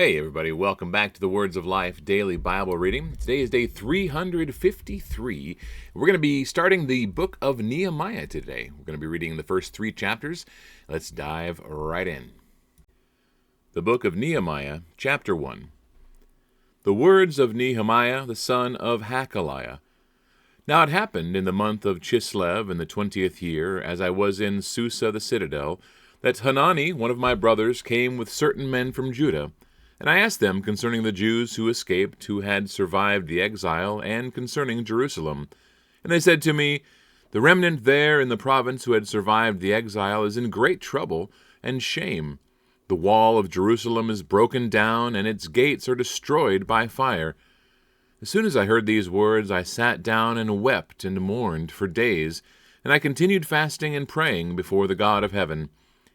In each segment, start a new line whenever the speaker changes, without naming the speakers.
Hey everybody, welcome back to the Words of Life Daily Bible Reading. Today is day 353. We're going to be starting the book of Nehemiah today. We're going to be reading the first 3 chapters. Let's dive right in. The book of Nehemiah, chapter 1. The words of Nehemiah, the son of Hakaliah. Now it happened in the month of Chislev in the 20th year, as I was in Susa the citadel, that Hanani, one of my brothers, came with certain men from Judah. And I asked them concerning the Jews who escaped, who had survived the exile, and concerning Jerusalem. And they said to me, The remnant there in the province who had survived the exile is in great trouble and shame. The wall of Jerusalem is broken down, and its gates are destroyed by fire. As soon as I heard these words, I sat down and wept and mourned for days, and I continued fasting and praying before the God of heaven.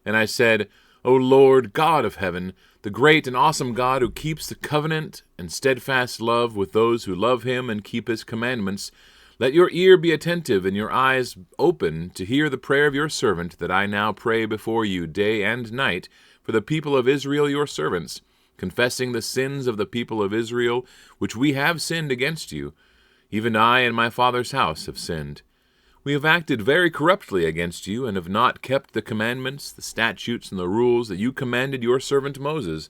And I said, O Lord, God of heaven, the great and awesome God who keeps the covenant and steadfast love with those who love him and keep his commandments, let your ear be attentive and your eyes open to hear the prayer of your servant that I now pray before you day and night for the people of Israel your servants, confessing the sins of the people of Israel, which we have sinned against you. Even I and my father's house have sinned. We have acted very corruptly against you, and have not kept the commandments, the statutes, and the rules that you commanded your servant Moses.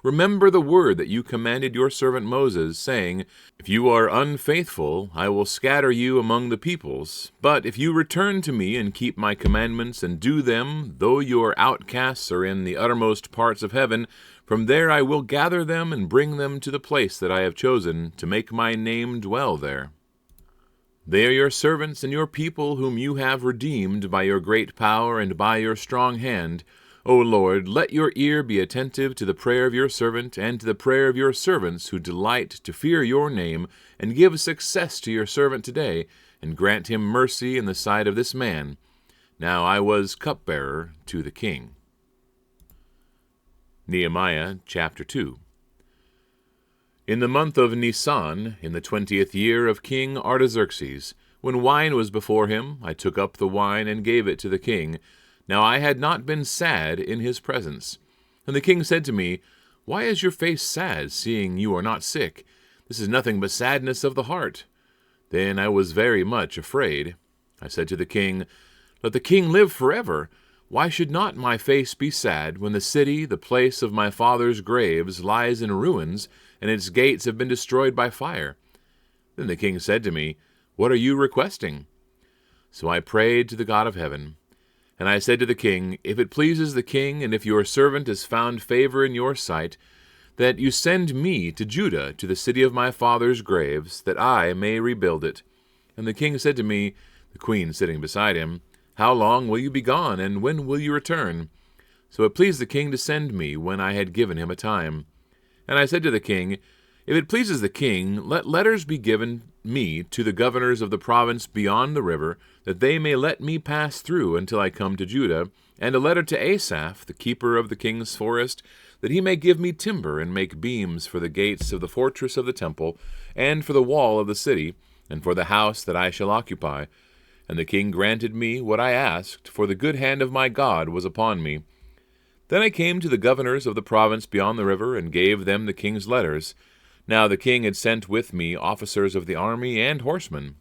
Remember the word that you commanded your servant Moses, saying, If you are unfaithful, I will scatter you among the peoples. But if you return to me and keep my commandments and do them, though your outcasts are in the uttermost parts of heaven, from there I will gather them and bring them to the place that I have chosen, to make my name dwell there. They are your servants and your people whom you have redeemed by your great power and by your strong hand. O Lord, let your ear be attentive to the prayer of your servant and to the prayer of your servants who delight to fear your name, and give success to your servant today, and grant him mercy in the sight of this man. Now I was cupbearer to the king. Nehemiah chapter 2. In the month of Nisan, in the 20th year of King Artaxerxes, when wine was before him, I took up the wine and gave it to the king. Now I had not been sad in his presence. And the king said to me, Why is your face sad, seeing you are not sick? This is nothing but sadness of the heart. Then I was very much afraid. I said to the king, Let the king live forever. Why should not my face be sad, when the city, the place of my father's graves, lies in ruins, and its gates have been destroyed by fire? Then the king said to me, What are you requesting? So I prayed to the God of heaven. And I said to the king, If it pleases the king, and if your servant has found favor in your sight, that you send me to Judah, to the city of my father's graves, that I may rebuild it. And the king said to me, the queen sitting beside him, How long will you be gone, and when will you return? So it pleased the king to send me when I had given him a time. And I said to the king, If it pleases the king, let letters be given me to the governors of the province beyond the river, that they may let me pass through until I come to Judah, and a letter to Asaph, the keeper of the king's forest, that he may give me timber and make beams for the gates of the fortress of the temple, and for the wall of the city, and for the house that I shall occupy. And the king granted me what I asked, for the good hand of my God was upon me. Then I came to the governors of the province beyond the river, and gave them the king's letters. Now the king had sent with me officers of the army and horsemen.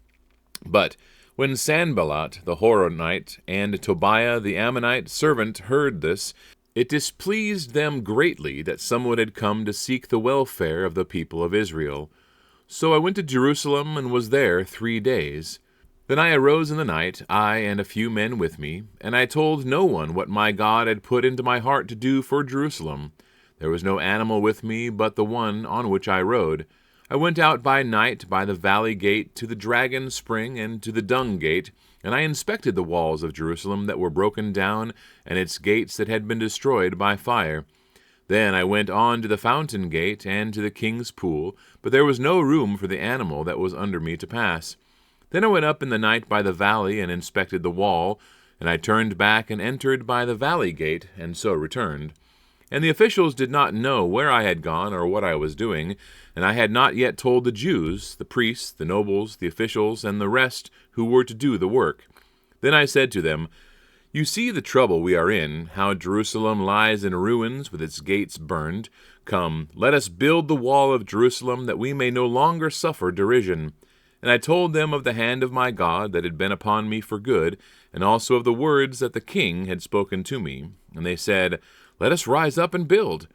But when Sanballat the Horonite and Tobiah the Ammonite servant heard this, it displeased them greatly that someone had come to seek the welfare of the people of Israel. So I went to Jerusalem and was there 3 days. Then I arose in the night, I and a few men with me, and I told no one what my God had put into my heart to do for Jerusalem. There was no animal with me but the one on which I rode. I went out by night by the valley gate to the dragon spring and to the dung gate, and I inspected the walls of Jerusalem that were broken down, and its gates that had been destroyed by fire. Then I went on to the fountain gate and to the king's pool, but there was no room for the animal that was under me to pass. Then I went up in the night by the valley and inspected the wall, and I turned back and entered by the valley gate, and so returned. And the officials did not know where I had gone or what I was doing, and I had not yet told the Jews, the priests, the nobles, the officials, and the rest who were to do the work. Then I said to them, You see the trouble we are in, how Jerusalem lies in ruins with its gates burned. Come, let us build the wall of Jerusalem, that we may no longer suffer derision. And I told them of the hand of my God that had been upon me for good, and also of the words that the king had spoken to me. And they said, Let us rise up and build.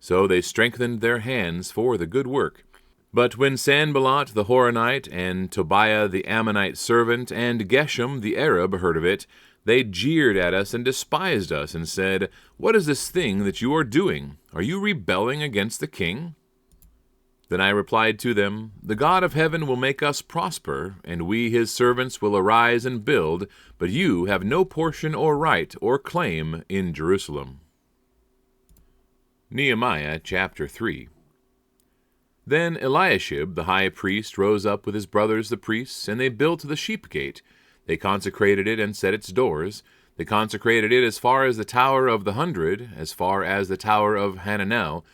So they strengthened their hands for the good work. But when Sanballat the Horonite, and Tobiah the Ammonite servant, and Geshem the Arab heard of it, they jeered at us and despised us, and said, What is this thing that you are doing? Are you rebelling against the king? Then I replied to them, The God of heaven will make us prosper, and we his servants will arise and build, but you have no portion or right or claim in Jerusalem. Nehemiah chapter 3. Then Eliashib the high priest rose up with his brothers the priests, and they built the sheep gate. They consecrated it and set its doors. They consecrated it as far as the Tower of the 100, as far as the Tower of Hananel.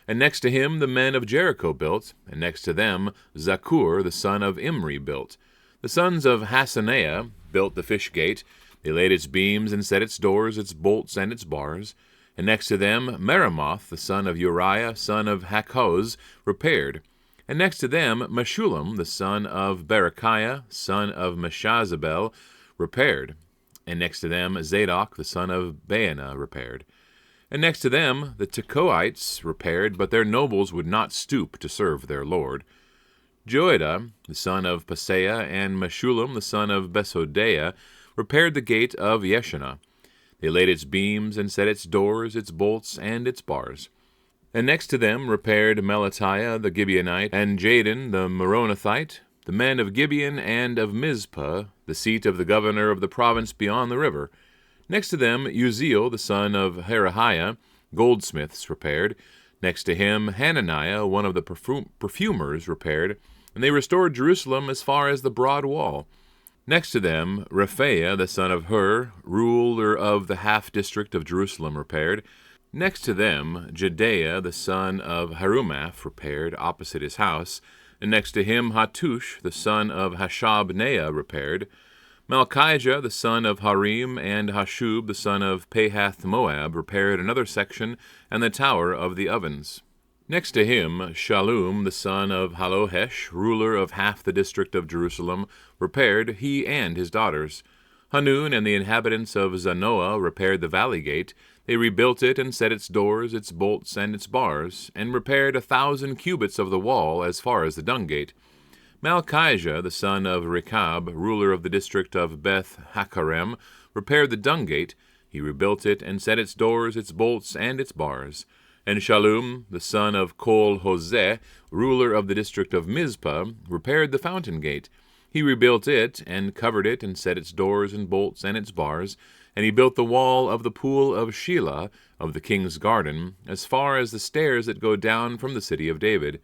And next to him the men of Jericho built, and next to them Zaccur the son of Imri built. The sons of Hassenaah built the fish gate. They laid its beams and set its doors, its bolts, and its bars. And next to them Meremoth the son of Uriah, son of Hakkoz, repaired. And next to them Meshullam the son of Berechiah, son of Meshazabel, repaired. And next to them Zadok the son of Baana repaired. And next to them the Tekoites repaired, but their nobles would not stoop to serve their lord. Joiada the son of Paseah, and Meshullam the son of Besodeiah, repaired the gate of Yeshanah. They laid its beams and set its doors, its bolts, and its bars. And next to them repaired Melatiah the Gibeonite, and Jadon the Meronothite, the men of Gibeon and of Mizpah, the seat of the governor of the province beyond the river. Next to them Uzziel the son of Herahiah, goldsmiths, repaired. Next to him Hananiah, one of the perfumers, repaired. And they restored Jerusalem as far as the broad wall. Next to them Rephaiah the son of Hur, ruler of the half-district of Jerusalem, repaired. Next to them Jedaiah the son of Harumaph repaired, opposite his house. And next to him Hattush the son of Hashabneah repaired. Malchijah the son of Harim and Hashub the son of Pahath-Moab repaired another section and the tower of the ovens. Next to him Shallum the son of Halohesh, ruler of half the district of Jerusalem, repaired, he and his daughters. Hanun and the inhabitants of Zanoah repaired the valley gate. They rebuilt it and set its doors, its bolts, and its bars, and repaired 1,000 cubits of the wall as far as the dung gate. Malchijah the son of Rechab, ruler of the district of Beth-Hakerem, repaired the dung gate. He rebuilt it and set its doors, its bolts, and its bars. And Shallum the son of Kol-Hoseh, ruler of the district of Mizpah, repaired the fountain gate. He rebuilt it, and covered it, and set its doors and bolts and its bars. And he built the wall of the pool of Shelah, of the king's garden, as far as the stairs that go down from the city of David.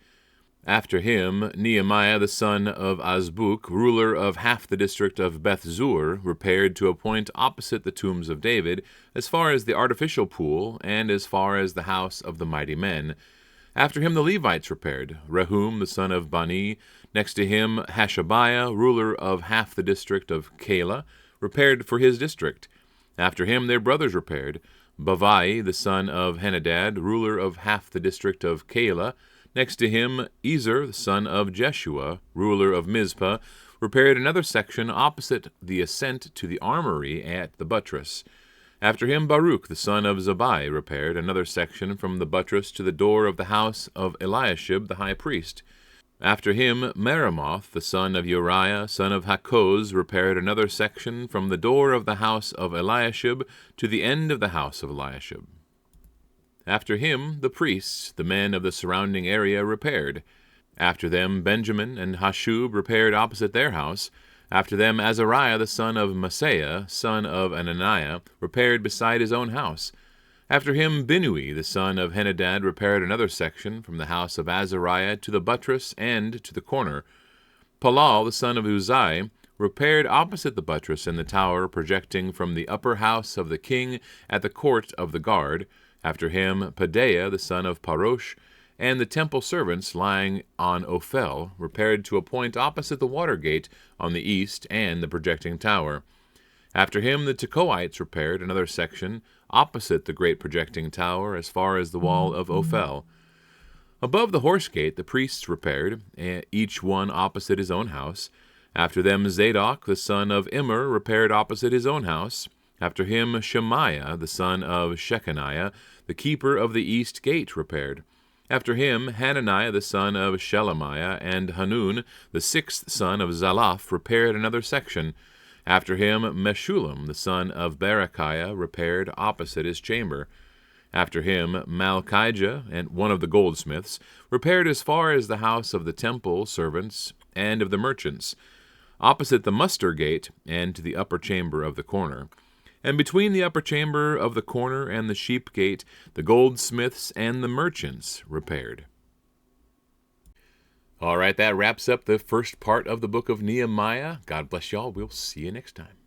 After him Nehemiah the son of Azbuk, ruler of half the district of Beth-zur, repaired to a point opposite the tombs of David, as far as the artificial pool, and as far as the house of the mighty men. After him the Levites repaired, Rehum the son of Bani. Next to him Hashabiah, ruler of half the district of Keilah, repaired for his district. After him their brothers repaired, Bavai the son of Henadad, ruler of half the district of Keilah. Next to him Ezer the son of Jeshua, ruler of Mizpah, repaired another section opposite the ascent to the armory at the buttress. After him Baruch the son of Zabai repaired another section from the buttress to the door of the house of Eliashib the high priest. After him Meremoth the son of Uriah, son of Hakkoz, repaired another section from the door of the house of Eliashib to the end of the house of Eliashib. After him the priests, the men of the surrounding area, repaired. After them Benjamin and Hashub repaired opposite their house. After them Azariah the son of Maaseiah, son of Ananiah, repaired beside his own house. After him Binnui the son of Henadad repaired another section from the house of Azariah to the buttress and to the corner. Palal the son of Uzai repaired opposite the buttress and the tower projecting from the upper house of the king at the court of the guard. After him Pedaiah the son of Parosh, and the temple servants lying on Ophel repaired to a point opposite the water gate on the east and the projecting tower. After him the Tekoites repaired another section opposite the great projecting tower as far as the wall of Ophel. Above the horse gate the priests repaired, each one opposite his own house. After them Zadok the son of Immer repaired opposite his own house. After him Shemaiah the son of Shechaniah, the keeper of the east gate, repaired. After him Hananiah the son of Shelemiah and Hanun the sixth son of Zalaph repaired another section. After him Meshullam the son of Berechiah repaired opposite his chamber. After him Malchijah, and one of the goldsmiths, repaired as far as the house of the temple servants and of the merchants, opposite the muster gate and to the upper chamber of the corner. And between the upper chamber of the corner and the sheep gate, the goldsmiths and the merchants repaired. All right, that wraps up the first part of the book of Nehemiah. God bless y'all. We'll see you next time.